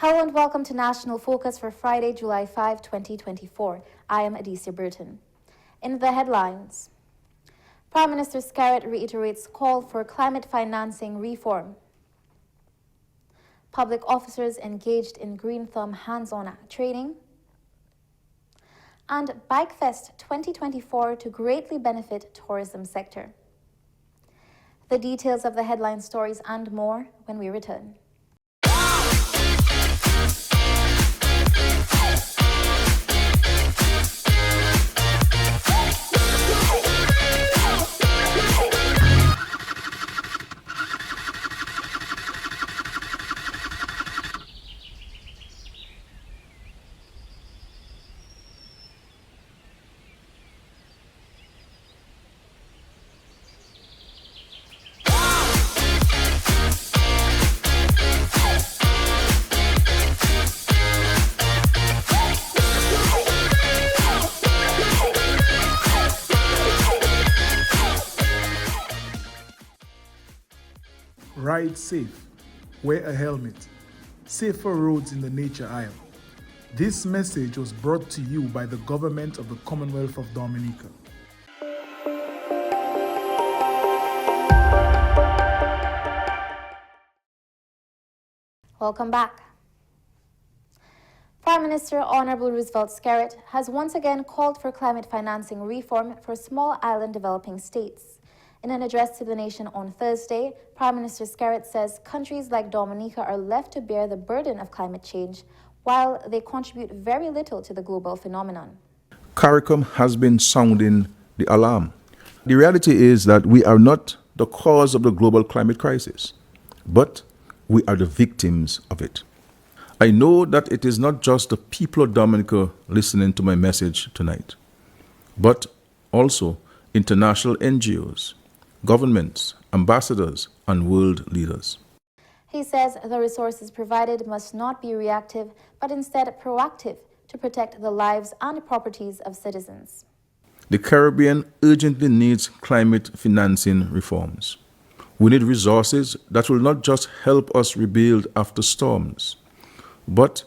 Hello and welcome to National Focus for Friday, July 5, 2024. I am Adicia Burton. In the headlines, Prime Minister Scarrett reiterates call for climate financing reform. Public officers engaged in Green Thumb hands-on training. And Bike Fest 2024 to greatly benefit tourism sector. The details of the headline stories and more when we return. Ride safe. Wear a helmet. Safer roads in the nature aisle. This message was brought to you by the government of the Commonwealth of Dominica. Welcome back. Prime Minister Honorable Roosevelt Scarrett has once again called for climate financing reform for small island developing states. In an address to the nation on Thursday, Prime Minister Scarrett says countries like Dominica are left to bear the burden of climate change, while they contribute very little to the global phenomenon. CARICOM has been sounding the alarm. The reality is that we are not the cause of the global climate crisis, but we are the victims of it. I know that it is not just the people of Dominica listening to my message tonight, but also international NGOs, governments, ambassadors, and world leaders. He says the resources provided must not be reactive, but instead proactive to protect the lives and properties of citizens. The Caribbean urgently needs climate financing reforms. We need resources that will not just help us rebuild after storms, but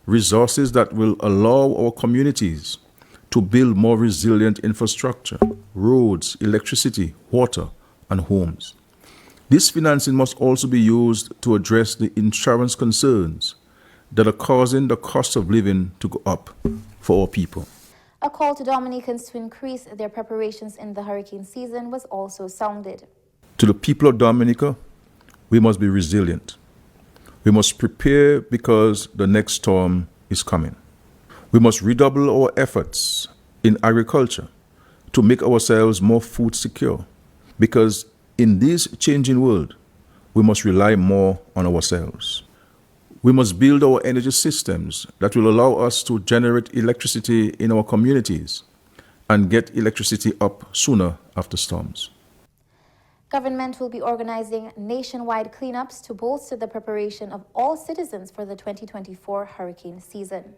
resources that will allow our communities to build more resilient infrastructure, roads, electricity, water, and homes. This financing must also be used to address the insurance concerns that are causing the cost of living to go up for our people. A call to Dominicans to increase their preparations in the hurricane season was also sounded. To the people of Dominica, we must be resilient. We must prepare because the next storm is coming. We must redouble our efforts in agriculture to make ourselves more food secure, because in this changing world, we must rely more on ourselves. We must build our energy systems that will allow us to generate electricity in our communities and get electricity up sooner after storms. Government will be organizing nationwide cleanups to bolster the preparation of all citizens for the 2024 hurricane season.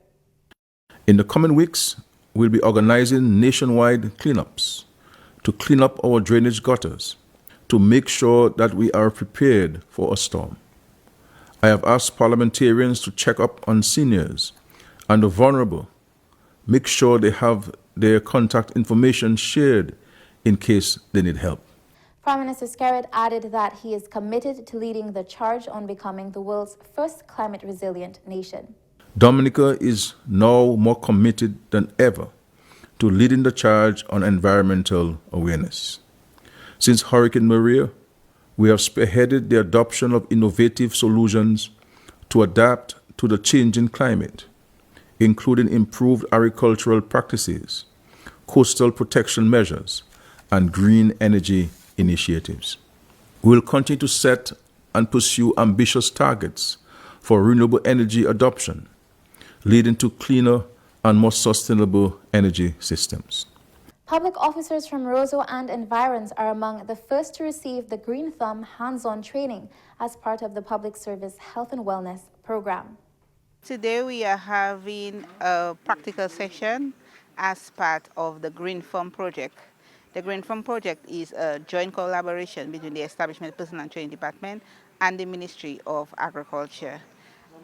In the coming weeks, we'll be organizing nationwide cleanups to clean up our drainage gutters, to make sure that we are prepared for a storm. I have asked parliamentarians to check up on seniors and the vulnerable, make sure they have their contact information shared in case they need help. Prime Minister Scarrett added that he is committed to leading the charge on becoming the world's first climate resilient nation. Dominica is now more committed than ever to leading the charge on environmental awareness. Since Hurricane Maria, we have spearheaded the adoption of innovative solutions to adapt to the changing climate, including improved agricultural practices, coastal protection measures, and green energy initiatives. We will continue to set and pursue ambitious targets for renewable energy adoption, leading to cleaner and more sustainable energy systems. Public officers from Roseau and environs are among the first to receive the Green Thumb hands-on training as part of the Public Service Health and Wellness program. Today we are having a practical session as part of the Green Thumb project. The Green Thumb project is a joint collaboration between the Establishment Personnel and Training Department and the Ministry of Agriculture.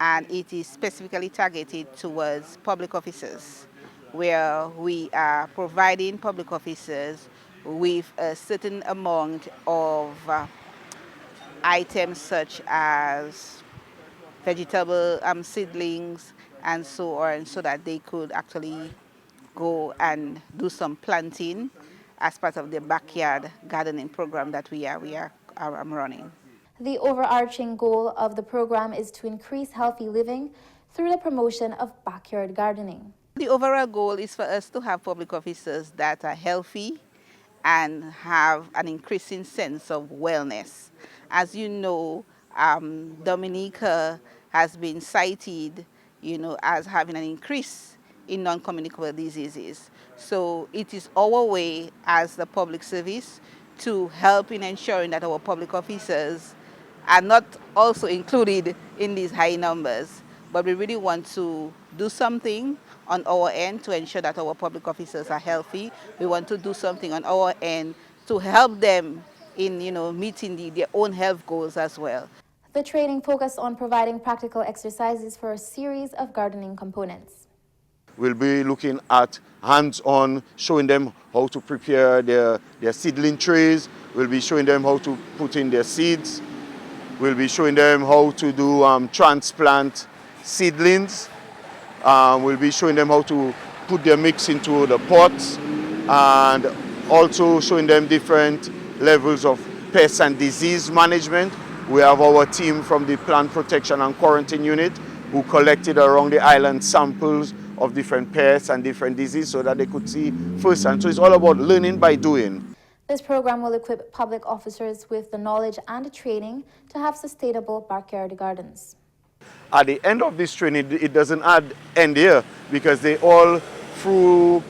and it is specifically targeted towards public officers, where we are providing public officers with a certain amount of items such as vegetable seedlings and so on, so that they could actually go and do some planting as part of the backyard gardening program that we are running. The overarching goal of the program is to increase healthy living through the promotion of backyard gardening. The overall goal is for us to have public officers that are healthy and have an increasing sense of wellness. As you know, Dominica has been cited, as having an increase in non-communicable diseases. So it is our way as the public service to help in ensuring that our public officers are not also included in these high numbers. But we really want to do something on our end to ensure that our public officers are healthy. We want to do something on our end to help them in meeting their own health goals as well. The training focused on providing practical exercises for a series of gardening components. We'll be looking at hands-on, showing them how to prepare their seedling trays. We'll be showing them how to put in their seeds. We'll be showing them how to do transplant seedlings. We'll be showing them how to put their mix into the pots, and also showing them different levels of pest and disease management. We have our team from the Plant Protection and Quarantine Unit who collected around the island samples of different pests and different diseases so that they could see firsthand. So it's all about learning by doing. This program will equip public officers with the knowledge and training to have sustainable backyard gardens. At the end of this training, it doesn't end here, because they all, through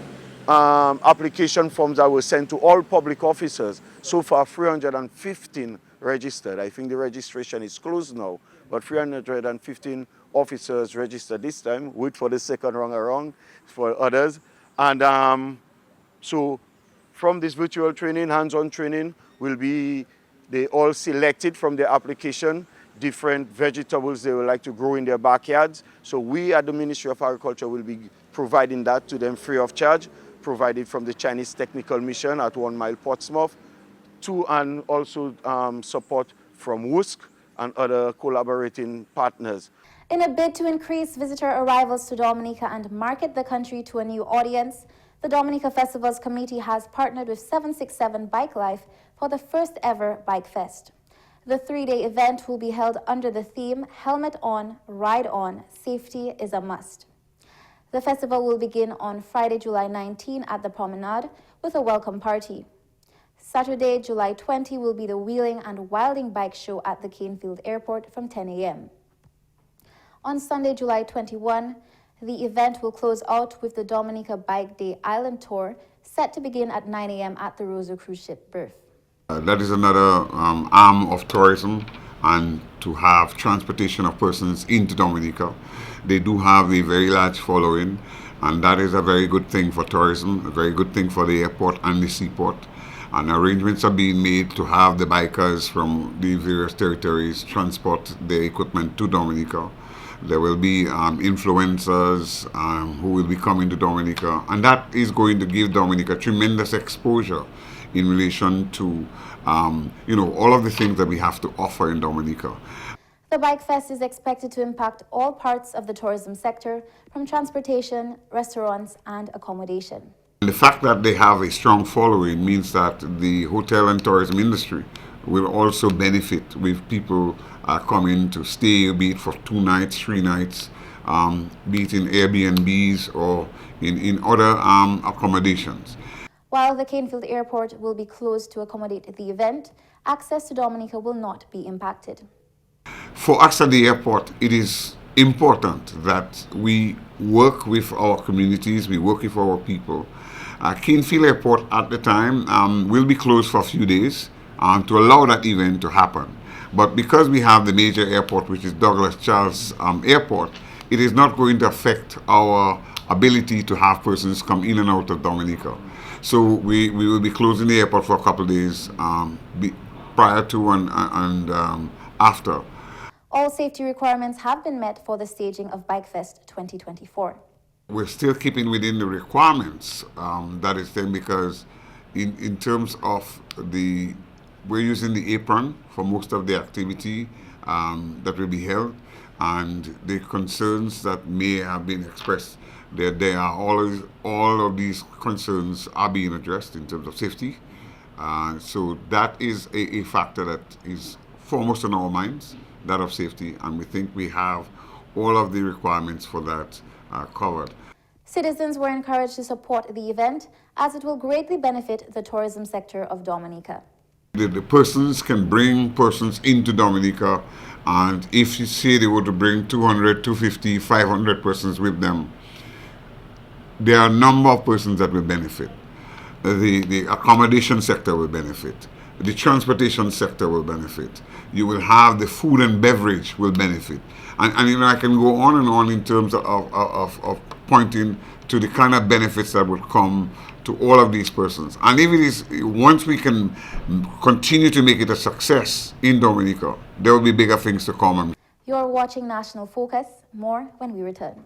application forms that were sent to all public officers. So far, 315 registered. I think the registration is closed now, but 315 officers registered this time. Wait for the second round around for others. And so from this virtual training, hands-on training, they all selected from their application different vegetables they would like to grow in their backyards. So we at the Ministry of Agriculture will be providing that to them free of charge, provided from the Chinese Technical Mission at 1 Mile Portsmouth, and also support from WUSC and other collaborating partners. In a bid to increase visitor arrivals to Dominica and market the country to a new audience, the Dominica Festivals Committee has partnered with 767 Bike Life for the first ever Bike Fest. The 3-day event will be held under the theme Helmet On, Ride On, Safety is a Must. The festival will begin on Friday, July 19 at the Promenade with a welcome party. Saturday, July 20 will be the Wheeling and Wilding Bike Show at the Canefield Airport from 10 a.m. On Sunday, July 21, the event will close out with the Dominica Bike Day Island Tour, set to begin at 9 a.m. at the Rosa cruise ship berth. That is another arm of tourism, and to have transportation of persons into Dominica. They do have a very large following, and that is a very good thing for tourism, a very good thing for the airport and the seaport. And arrangements are being made to have the bikers from the various territories transport their equipment to Dominica. There will be influencers who will be coming to Dominica, and that is going to give Dominica tremendous exposure in relation to all of the things that we have to offer in Dominica. The Bike Fest is expected to impact all parts of the tourism sector, from transportation, restaurants, and accommodation. The fact that they have a strong following means that the hotel and tourism industry will also benefit with people coming to stay, be it for 2 nights, 3 nights, be it in Airbnbs or in other accommodations. While the Canefield Airport will be closed to accommodate the event, access to Dominica will not be impacted. For us at the airport, it is important that we work with our communities, we work with our people. Canefield Airport at the time will be closed for a few days to allow that event to happen. But because we have the major airport, which is Douglas Charles Airport, it is not going to affect our ability to have persons come in and out of Dominica. So we will be closing the airport for a couple of days prior to and after. All safety requirements have been met for the staging of BikeFest 2024. We're still keeping within the requirements. That is then because in terms of we're using the apron for most of the activity that will be held, and the concerns that may have been expressed, there are always, all of these concerns are being addressed in terms of safety. So that is a factor that is foremost in our minds, that of safety, and we think we have all of the requirements for that covered. Citizens were encouraged to support the event as it will greatly benefit the tourism sector of Dominica. The persons can bring persons into Dominica, and if you say they were to bring 200, 250, 500 persons with them, there are a number of persons that will benefit. The accommodation sector will benefit. The transportation sector will benefit. You will have the food and beverage will benefit. And you know, I can go on and on in terms of pointing to the kind of benefits that will come to all of these persons. And if it is, once we can continue to make it a success in Dominica, there will be bigger things to come. You're watching National Focus. More when we return.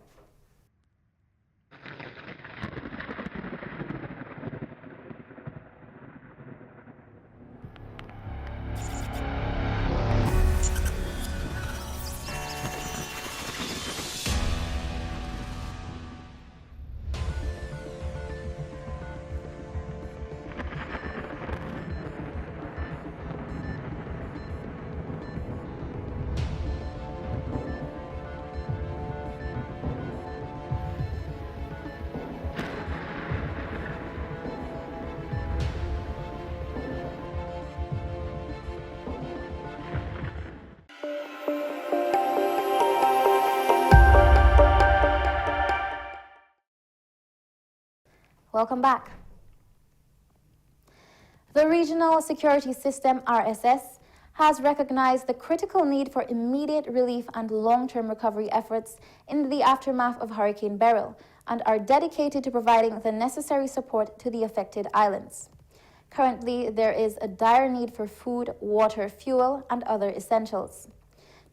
Welcome back. The Regional Security System, RSS, has recognized the critical need for immediate relief and long-term recovery efforts in the aftermath of Hurricane Beryl and are dedicated to providing the necessary support to the affected islands. Currently, there is a dire need for food, water, fuel, and other essentials.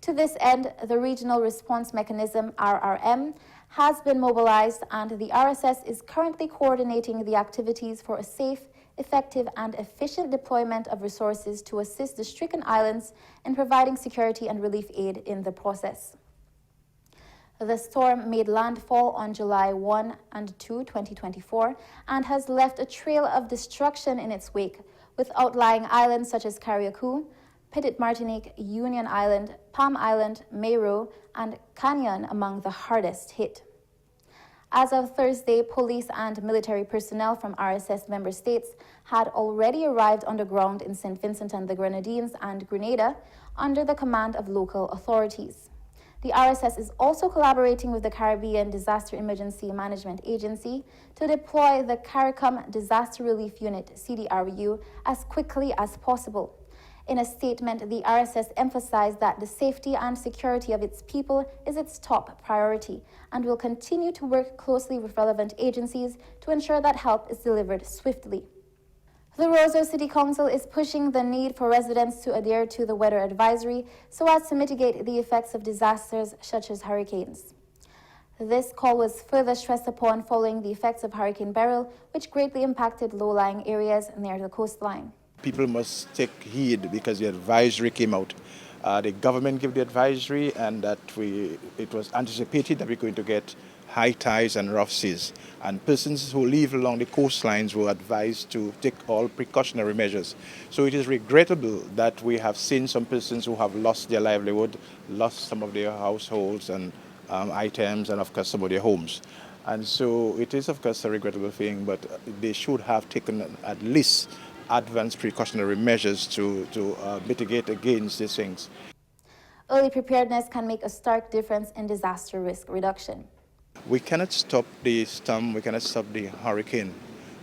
To this end, the Regional Response Mechanism, RRM, has been mobilized, and the RSS is currently coordinating the activities for a safe, effective, and efficient deployment of resources to assist the stricken islands in providing security and relief aid in the process. The storm made landfall on July 1 and 2, 2024, and has left a trail of destruction in its wake, with outlying islands such as Carriacou, Petite Martinique, Union Island, Palm Island, Mayro, and Canyon among the hardest hit. As of Thursday, police and military personnel from RSS member states had already arrived underground in St. Vincent and the Grenadines and Grenada under the command of local authorities. The RSS is also collaborating with the Caribbean Disaster Emergency Management Agency to deploy the CARICOM Disaster Relief Unit, CDRU, as quickly as possible. In a statement, the RSS emphasized that the safety and security of its people is its top priority and will continue to work closely with relevant agencies to ensure that help is delivered swiftly. The Roseau City Council is pushing the need for residents to adhere to the weather advisory so as to mitigate the effects of disasters such as hurricanes. This call was further stressed upon following the effects of Hurricane Beryl, which greatly impacted low-lying areas near the coastline. People must take heed because the advisory came out. The government gave the advisory, and that it was anticipated that we're going to get high tides and rough seas. And persons who live along the coastlines were advised to take all precautionary measures. So it is regrettable that we have seen some persons who have lost their livelihood, lost some of their households and items, and of course some of their homes. And so it is of course a regrettable thing, but they should have taken at least advanced precautionary measures to mitigate against these things. Early preparedness can make a stark difference in disaster risk reduction. We cannot stop the storm, we cannot stop the hurricane,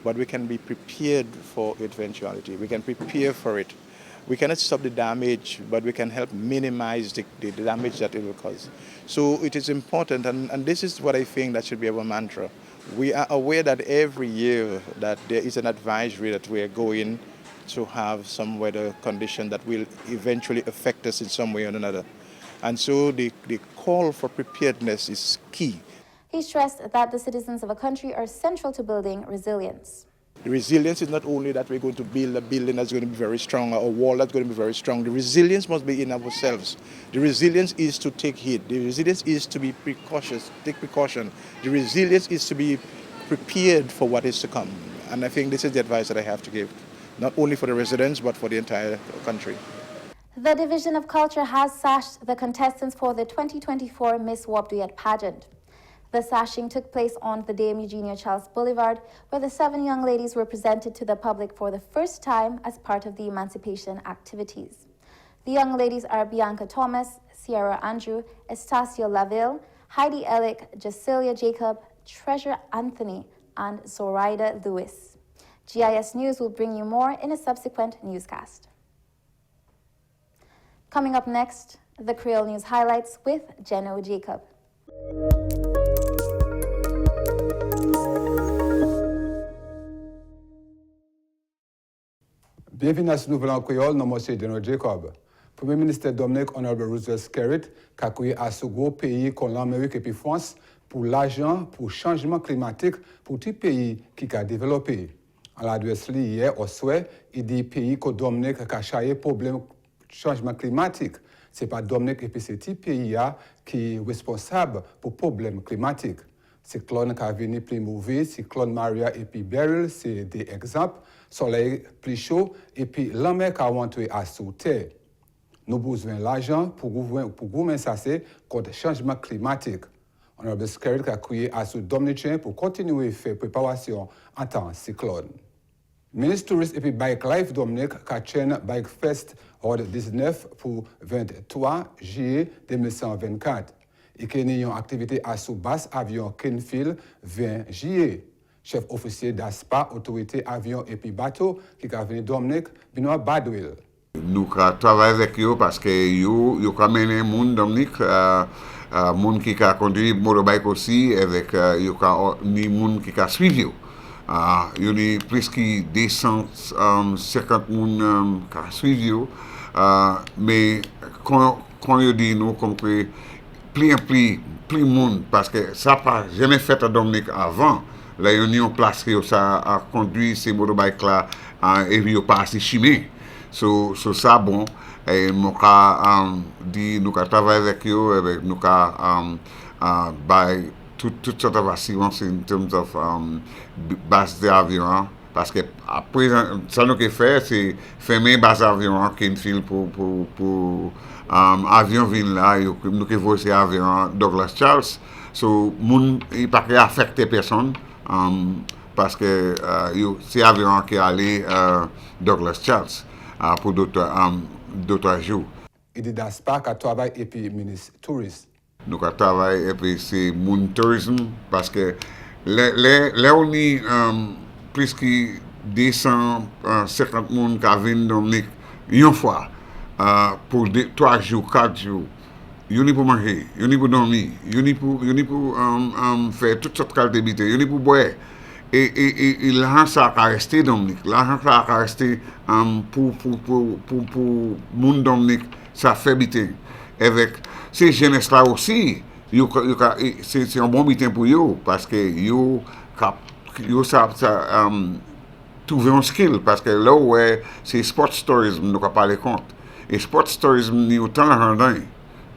but we can be prepared for eventuality. We can prepare for it. We cannot stop the damage, but we can help minimize the damage that it will cause. So it is important, and this is what I think that should be our mantra. We are aware that every year that there is an advisory that we are going to have some weather condition that will eventually affect us in some way or another. And so the call for preparedness is key. He stressed that the citizens of a country are central to building resilience. The resilience is not only that we're going to build a building that's going to be very strong or a wall that's going to be very strong. The resilience must be in ourselves. The resilience is to take heed. The resilience is to be precautious, take precaution. The resilience is to be prepared for what is to come. And I think this is the advice that I have to give, not only for the residents, but for the entire country. The Division of Culture has sashed the contestants for the 2024 Miss Wapduyet pageant. The sashing took place on the Dame Eugenia Charles Boulevard, where the 7 young ladies were presented to the public for the first time as part of the emancipation activities. The young ladies are Bianca Thomas, Sierra Andrew, Estacio Laville, Heidi Ellick, Jacilia Jacob, Treasure Anthony, and Zoraida Lewis. GIS News will bring you more in a subsequent newscast. Coming up next, the Creole News highlights with Jeno Jacob. Bienvenue à ce nouvel en créole, nom monsieur Jeno Jacob. Premier ministre Dominique Honorable Roosevelt Skerrit, qui a créé à ce gros pays comme l'Amérique et puis France pour l'argent, pour changement climatique, pour tout pays qui a développé. En l'adresse hier au souhait, il dit pays que Dominique a chaillé problème changement climatique. Ce n'est pas Dominique et puis c'est tout pays qui est responsable pour problème climatique. Cyclone qui a venu plus mauvais, cyclone Maria et puis Beryl, c'est des exemples. Soleil plus chaud et puis la mer qui a rentré à sous terre. Nous avons besoin d'argent pour gouverner ça c'est contre le changement climatique. On a besoin de créer à sous Dominicien pour continuer à faire préparation en temps de cyclone. Ministre Touriste et puis Bike Life Dominique qui a tenu Bike Fest hors 19 pour 23 juillet 2024. Et qui a une activité à sous basse avion Kenfield 20 juillet. Chef officier d'ASPA, autorité avion et puis bateau, qui a venu Dominique, Benoît Badwil. Nous travaillons avec eux parce que ils ont mené le monde, Dominique, monde qui a conduit motorbike aussi, avec ils ont mis monde qui a suivi. Il y a plus de 250 monde qui a suivi. Mais quand ils disent nous comme que plus monde, parce que ça n'a jamais fait à Dominique avant. La union place que ça a conduit ces motorbikes là et puis pas assez chimé. So ça bon et nous dit nous travailler avec eux avec nous by toute sorte of assurance in terms of base d'avion parce que après ça nous que fait c'est fermer base d'avion Kenfield pour avion vin là nous que voici avion Douglas Charles so moun il pas affecter personne parce que c'est avion qui est allé Douglas Charles pour d'autres jours. Il dit d'ASPA qui travaille et puis ministre touriste. Nous travaillons et puis c'est mon tourisme parce que là on est plus que 250 personnes qui viennent Dominique une fois pour 3 jours, 4 jours. Ils n'y pour manger, ils n'y pour dormir, ils n'y pour faire toutes sortes de activités, ils n'y pour boire. Et l'argent ça a resté Dominique, l'argent ça a resté pour monde Dominique, ça fait bien. Avec ces jeunes là aussi, c'est un bon bitin pour eux parce que ils savent trouver un skill parce que là où c'est sport tourisme nous pas parler compte. Et sport tourisme ni autant l'argent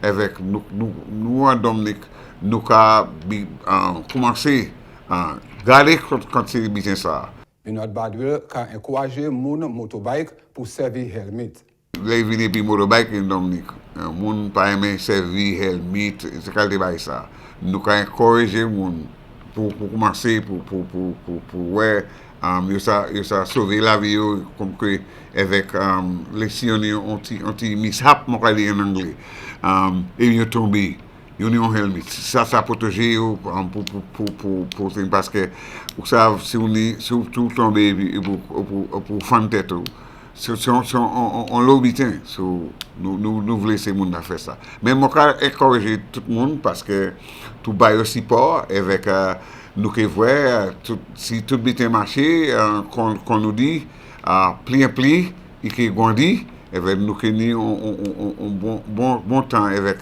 avec nous en Dominique nous avons commencé à garder quand c'est bien ça. Benoît Badwil a encouragé les motorbike pour servir helmet. Les venus puis motorbike en Dominique, moun pas aimer servir helmet, c'est qualité bail ça. Nous avons encouragé moun pour commencer pour ouais ça sauver la vie comme que avec les sionniers ont mishap mon parler en anglais. Et ils tombé ils ont un helmet ça protéger pour parce que vous savez si on tout tomber pour fan tête on l'obitin nous voulons ces monde à faire ça mais moi encourager tout le monde parce que tout bail aussi support avec nous que voir si tout bien marché qu'on nous dit pli et qui grandit avait nous connu un bon temps avec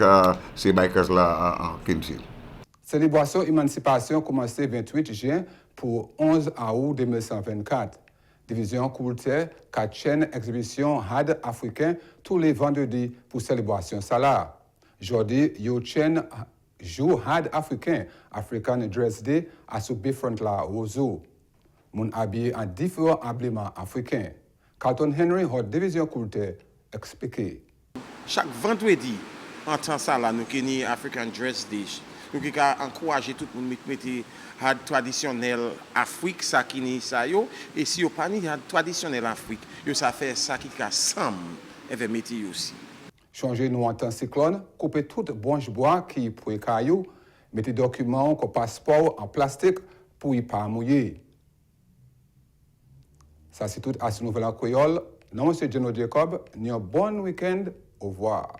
ces bikers là à Kinshasa. Célébration émancipation commencé 28 juin pour 11 août 2024. Division Coulter, 4 chaînes exhibition HAD africain tous les vendredis pour célébration salaire. Jeudi, yo chaîne jour HAD africain, African Dress Day, à sous front la Ozo. Moun habillé en différents habillements africains. Carlton Henry, hot division Coulter, expliqué. Chaque vendredi, en temps ça là, nous avons African Dress Day. Nous avons encouragé tout le monde à mettre had traditionnel Afrique, ça qui n'est ça yo. Et si vous pas ni had traditionnel Afrique, yo ça fait ça qui a ensemble avec métier aussi. Changer nous en temps cyclone, couper toute branche bois qui pour caillou, mettre documents comme passeport en plastique pour y pas mouiller. Ça c'est tout à ce nouvel en créole. Non, monsieur Geno Jacob, ni un bon week-end. Au revoir.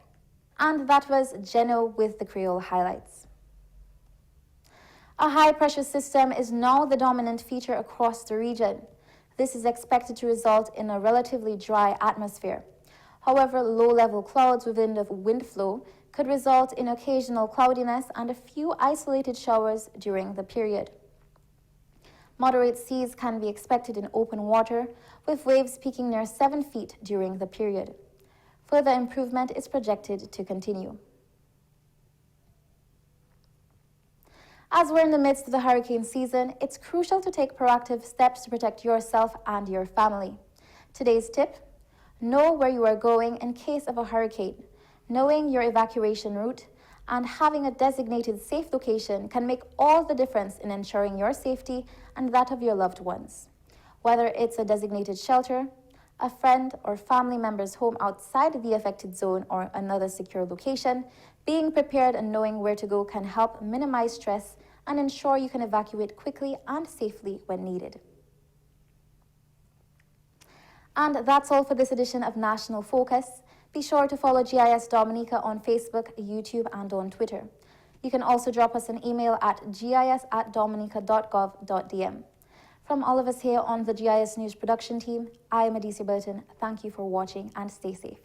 And that was Geno with the Creole highlights. A high-pressure system is now the dominant feature across the region. This is expected to result in a relatively dry atmosphere. However, low-level clouds within the wind flow could result in occasional cloudiness and a few isolated showers during the period. Moderate seas can be expected in open water, with waves peaking near 7 feet during the period. Further improvement is projected to continue. As we're in the midst of the hurricane season, it's crucial to take proactive steps to protect yourself and your family. Today's tip: know where you are going in case of a hurricane. Knowing your evacuation route and having a designated safe location can make all the difference in ensuring your safety and that of your loved ones. Whether it's a designated shelter, a friend or family member's home outside the affected zone, or another secure location, being prepared and knowing where to go can help minimize stress and ensure you can evacuate quickly and safely when needed. And that's all for this edition of National Focus. Be sure to follow GIS Dominica on Facebook, YouTube, and on Twitter. You can also drop us an email at gis@dominica.gov.dm. From all of us here on the GIS News production team, I am Adisi Burton. Thank you for watching and stay safe.